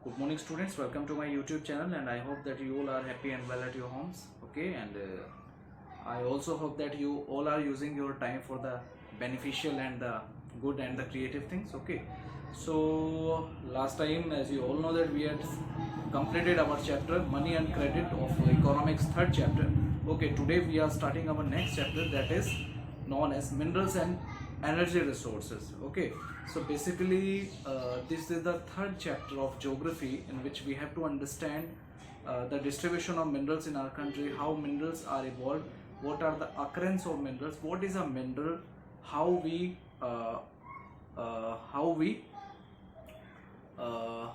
Good morning, students. Welcome to my YouTube channel, and I hope that you all are happy and well at your homes. Okay, and I also hope that you all are using your time for the beneficial and the good and the creative things. Okay, so last time, as you all know, that we had completed our chapter Money and Credit of Economics, third chapter. Okay, today we are starting our next chapter, that is known as Minerals and Energy Resources. Okay, so basically this is the third chapter of geography, in which we have to understand the distribution of minerals in our country, how minerals are evolved, what are the occurrence of minerals, what is a mineral, how we uh, uh, how we uh,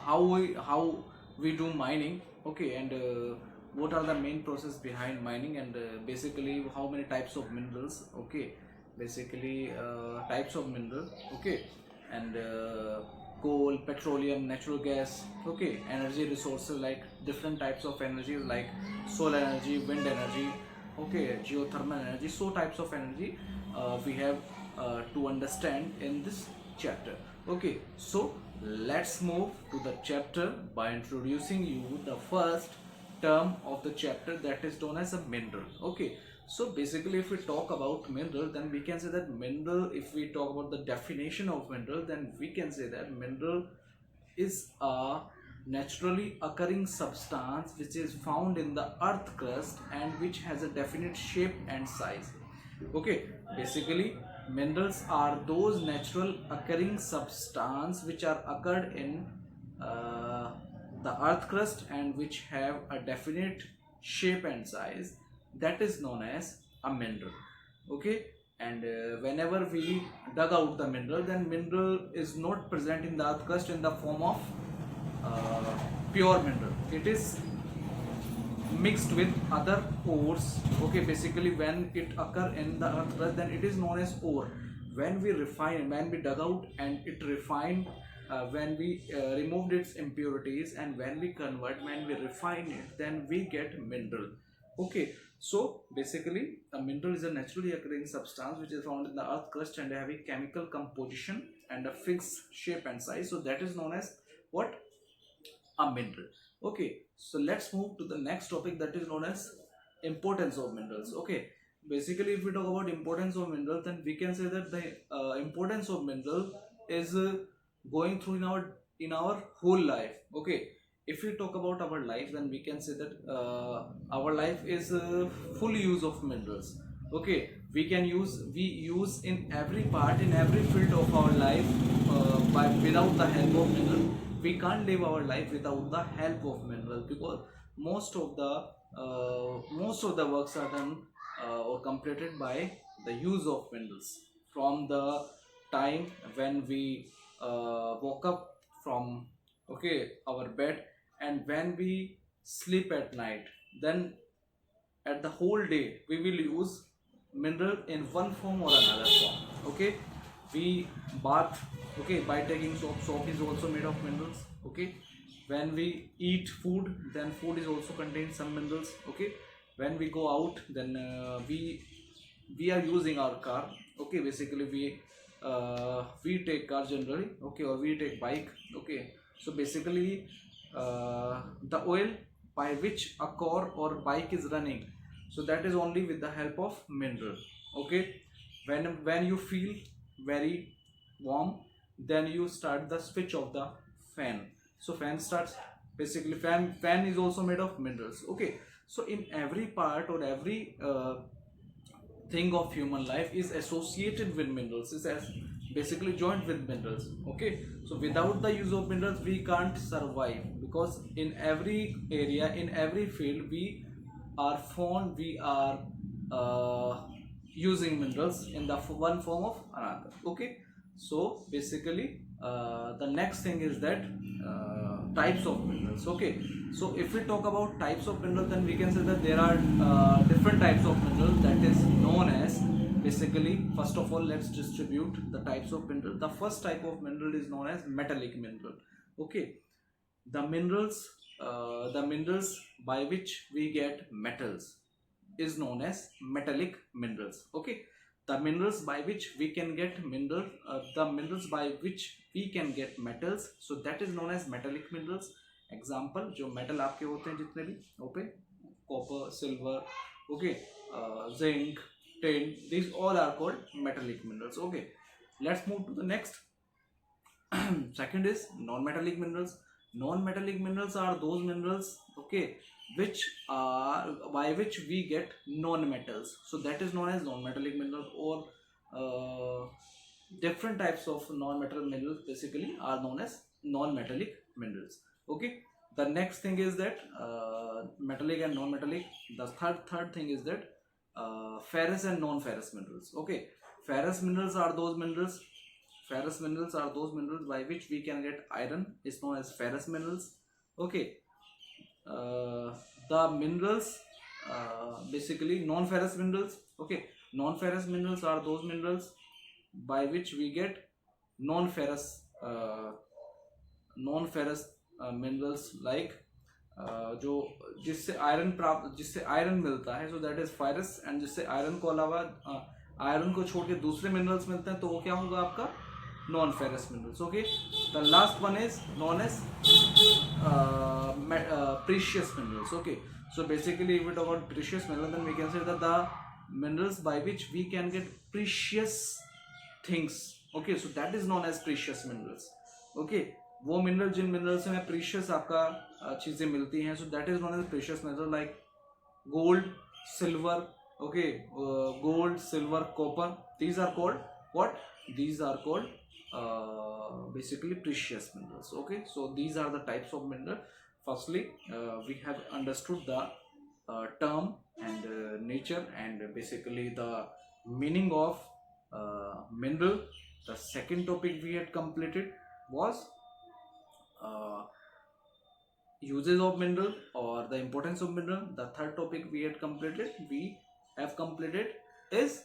how we do mining. Okay, and what are the main process behind mining, and basically how many types of minerals. Okay, basically types of mineral. Okay, and coal, petroleum, natural gas. Okay, energy resources, like different types of energy, like solar energy, wind energy. Okay, geothermal energy. So types of energy we have to understand in this chapter. Okay, so let's move to the chapter by introducing you the first term of the chapter, that is known as a mineral. Okay, so basically if we talk about mineral, then we can say that mineral, if we talk about the definition of mineral, then we can say that mineral is a naturally occurring substance which is found in the earth crust and which has a definite shape and size. Okay, basically minerals are those natural occurring substance which are occurred in uh, the earth crust and which have a definite shape and size, that is known as a mineral. Okay, and whenever we dug out the mineral, then mineral is not present in the earth crust in the form of uh, pure mineral. It is mixed with other ores. Okay, basically when it occur in the earth crust, then it is known as ore. When we refine, when we dug out and it refined, when we removed its impurities, and when we convert, when we refine it, then we get mineral. Okay, so basically a mineral is a naturally occurring substance which is found in the earth crust and having chemical composition and a fixed shape and size, so that is known as what? A mineral. Okay, so let's move to the next topic, that is known as importance of minerals. Okay, basically if we talk about importance of mineral, then we can say that the importance of mineral is going through in our whole life. Okay, if we talk about our life, then we can say that our life is full use of minerals. Okay, we use in every part, in every field of our life, without the help of mineral. We can't live our life without the help of mineral, because most of the works are done or completed by the use of minerals. From the time when we woke up from, okay, our bed, and when we sleep at night, then at the whole day we will use mineral in one form or another form. Okay, we bath, okay, by taking soap is also made of minerals. Okay, when we eat food, then food is also contains some minerals. Okay, when we go out, then we are using our car. Okay, basically we take car generally. Okay, or we take bike. Okay, so basically the oil by which a car or bike is running, so that is only with the help of mineral. Okay, when you feel very warm, then you start the switch of the fan, so fan starts. Basically fan is also made of minerals. Okay, so in every part or every thing of human life is associated with minerals, is as basically joined with minerals. Okay, so without the use of minerals we can't survive, because in every area, in every field, we are using minerals in the one form of another. Okay, so basically the next thing is that types of minerals. Okay, so if we talk about types of minerals, then we can say that there are different types of minerals, that is known as, basically, first of all, let's distribute the types of mineral. The first type of mineral is known as metallic mineral. Okay, the minerals by which we get metals is known as metallic minerals. Okay, the minerals by which we can get the minerals by which we can get metals, so that is known as metallic minerals. Example, जो metal आपके होते हैं जितने भी okay, copper, silver, okay, zinc, tin, these all are called metallic minerals. Okay, let's move to the next. Second is non-metallic minerals. Non-metallic minerals are those minerals, okay, which are by which we get non-metals, so that is known as non-metallic minerals. Or different types of non-metal minerals basically are known as non-metallic minerals. Okay, the next thing is that metallic and non-metallic. The third thing is that ferrous and non-ferrous minerals. Okay, ferrous minerals are those minerals by which we can get iron, is known as ferrous minerals. Okay, the minerals basically non-ferrous minerals. Okay, non-ferrous minerals are those minerals by which we get non-ferrous minerals like जो जिससे iron मिलता है, so that is ferrous, and जिससे iron को अलावा iron को छोड़ के दूसरे मिनरल्स मिलते हैं, तो वो क्या होगा आपका non ferrous minerals. Okay, the last one is known as precious minerals. Okay, so basically if we talk about precious minerals, then we can say that the minerals by which we can get precious things. Okay, so that is known as precious minerals. Okay, वो mineral जिन mineral से में precious आपका चीजें मिलती हैं, so that is known as precious mineral like gold, silver. Okay, gold, silver, copper, these are called what? These are called basically precious minerals. Okay, so these are the types of mineral. Firstly, we have understood the term and nature and basically the meaning of mineral. The second topic we had completed was uses of mineral or the importance of mineral. The third topic we have completed is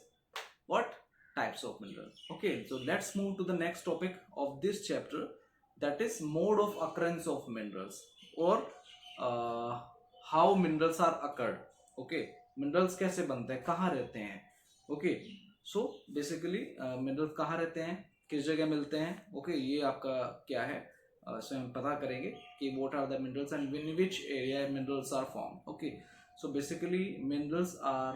what? Types of mineral. Okay, so let's move to the next topic of this chapter, that is mode of occurrence of minerals, or how minerals are occurred. Okay, minerals कैसे बनते हैं, कहाँ रहते हैं. Okay, so basically minerals कहाँ रहते हैं, किस जगह मिलते हैं. Okay, ये आपका क्या है, इसमें हम पता करेंगे कि what are the minerals and in which area minerals are formed. Okay, so basically minerals are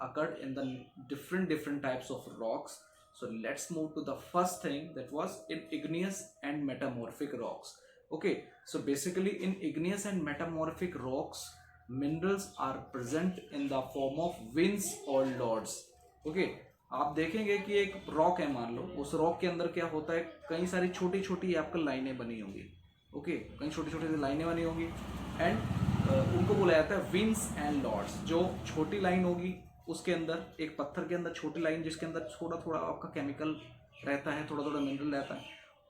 occurred in the different types of rocks. So let's move to the first thing, that was in igneous and metamorphic rocks. Okay, so basically in igneous and metamorphic rocks, minerals are present in the form of veins or lodes. Okay, आप देखेंगे कि एक rock है, मान लो उस rock के अंदर क्या होता है, कई सारी छोटी छोटी आपका लाइनें बनी होंगी. ओके, कई छोटी छोटी लाइनें बनी होंगी एंड उनको बोला जाता है विंस एंड लॉर्ड्स. जो छोटी लाइन होगी उसके अंदर, एक पत्थर के अंदर छोटी लाइन जिसके अंदर थोड़ा थोड़ा आपका केमिकल रहता है, थोड़ा थोड़ा मिनरल रहता है,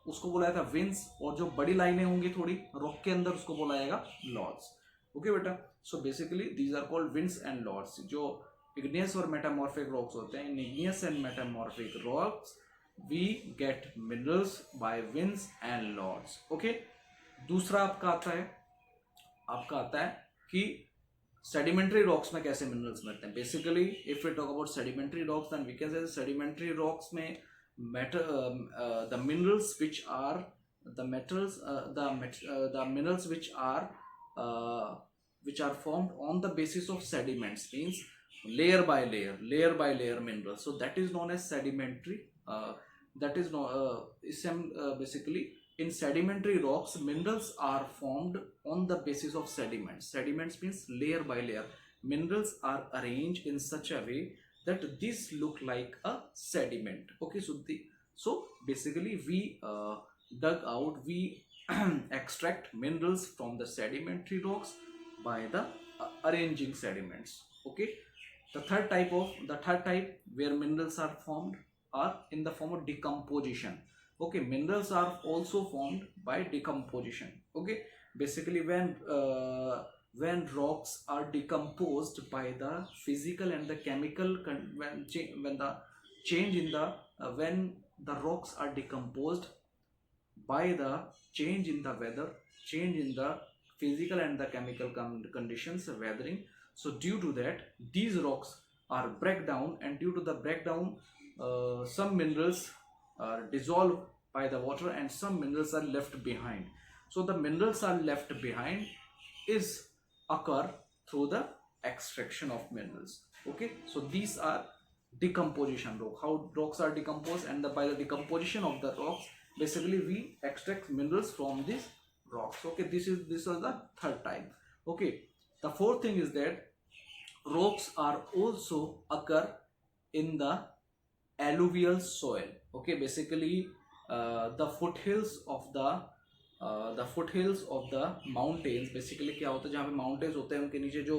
उसको बोला जाता है विंस. और जो बड़ी लाइनें होंगी थोड़ी रॉक के अंदर, उसको बोला जाएगा लॉर्ड्स. ओके बेटा, so basically these are called veins and lodes. जो igneous और metamorphic rocks होते हैं, in igneous and metamorphic rocks we get minerals by veins and lords. Okay, दूसरा आपका आता है कि sedimentary rocks में कैसे minerals मिलते हैं. Basically if we talk about sedimentary rocks, then we can say sedimentary rocks में the minerals which are the minerals which are formed on the basis of sediments, means layer by layer minerals. So that is known as sedimentary. Basically in sedimentary rocks, minerals are formed on the basis of sediments. Sediments means layer by layer. Minerals are arranged in such a way that this look like a sediment. Okay, so basically we extract minerals from the sedimentary rocks by the arranging sediments. Okay, the third type where minerals are formed are in the form of decomposition. Okay, minerals are also formed by decomposition. Okay, basically when rocks are decomposed by the physical and the chemical when the rocks are decomposed by the change in the weather, change in the physical and the chemical conditions, weathering. So due to that, these rocks are break down, and due to the breakdown, some minerals are dissolved by the water and some minerals are left behind. So the minerals are left behind is occur through the extraction of minerals. Okay, so these are decomposition rock, how rocks are decomposed, and by the decomposition of the rocks, basically we extract minerals from these rocks. Okay, this is the third type. Okay, the fourth thing is that rocks are also occur in the alluvial soil. Okay, basically the foothills of the mountains, basically क्या होता है जहाँ पे mountains होते हैं उनके नीचे जो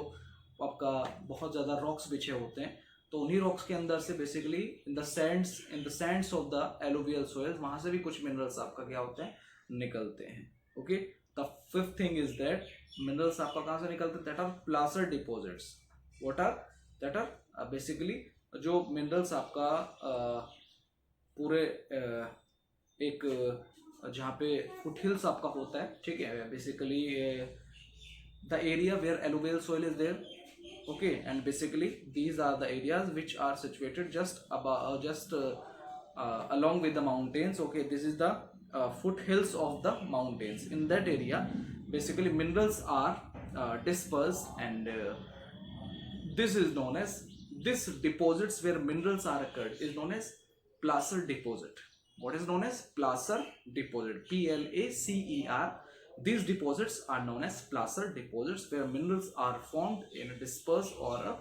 आपका बहुत ज़्यादा रॉक्स बिछे होते हैं, तो उन्हीं रॉक्स के अंदर से basically in the Sands of the alluvial soils, वहाँ से भी कुछ मिनरल्स आपका क्या होते हैं, निकलते हैं. Okay, the fifth thing is that minerals आपका कहाँ से निकलते हैं, that are placer deposits. What are that are basically जो मिनरल्स आपका पूरे एक जहाँ पे फुटहिल्स आपका होता है, ठीक है, basically the area where alluvial soil is there. Okay, and basically these are the areas which are situated just along with the mountains. Okay, this is the foothills of the mountains. In that area, basically minerals are dispersed, and this is known as, this deposits where minerals are occurred is known as placer deposit. What is known as placer deposit? PLACER. These deposits are known as placer deposits, where minerals are formed in a dispersed or a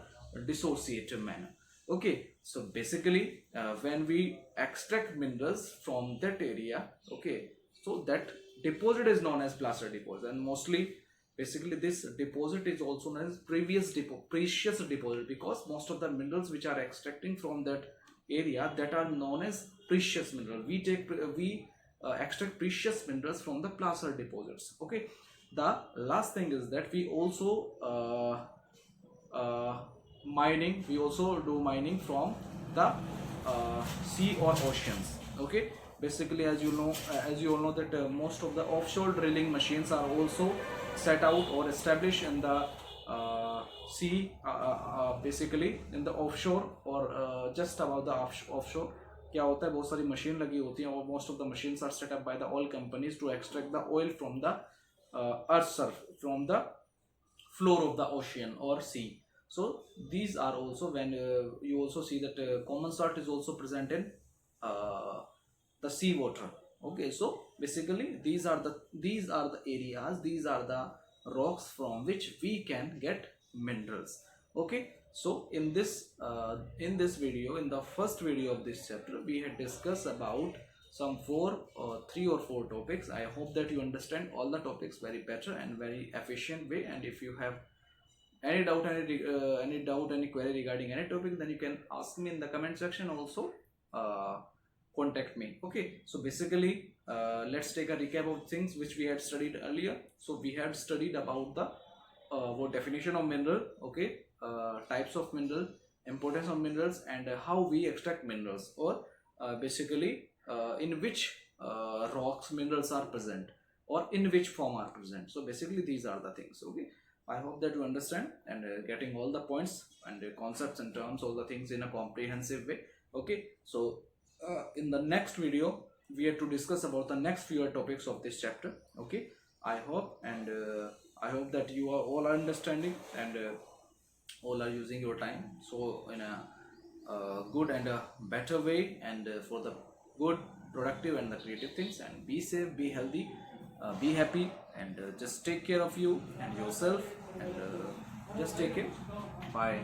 dissociative manner. Okay, so basically when we extract minerals from that area, okay, so that deposit is known as placer deposit, and mostly basically this deposit is also known as precious deposit, because most of the minerals which are extracting from that area, that are known as precious mineral. We extract precious minerals from the placer deposits. Okay, the last thing is that we also we also do mining from the sea or oceans. Okay, basically as you all know that most of the offshore drilling machines are also set out or established in the sea, basically in the offshore or just above the offshore. क्या होता है, बहुत सारी machine लगी होती हैं, और most of the machines are set up by the oil companies to extract the oil from the earth surface, from the floor of the ocean or sea. So these are also, when you also see that common salt is also present in the sea water. Okay, so basically these are the areas, these are the rocks from which we can get minerals. Okay, so in this video, in the first video of this chapter, we had discussed about some 3 or 4 topics. I hope that you understand all the topics very better and very efficient way, and if you have any doubt, any query regarding any topic, then you can ask me in the comment section. Also contact me. Okay, so basically let's take a recap of things which we had studied earlier. So we had studied about the definition of mineral, okay, types of mineral, importance of minerals, and how we extract minerals, or basically in which rocks minerals are present, or in which form are present. So basically these are the things. Okay, I hope that you understand and getting all the points and concepts and terms, all the things in a comprehensive way. Okay, so in the next video we have to discuss about the next few topics of this chapter. Okay, I hope that you are all understanding and all are using your time so in a good and a better way, and for the good, productive and the creative things. And be safe, be healthy, be happy, and just take care of you and yourself, and just take it. Bye.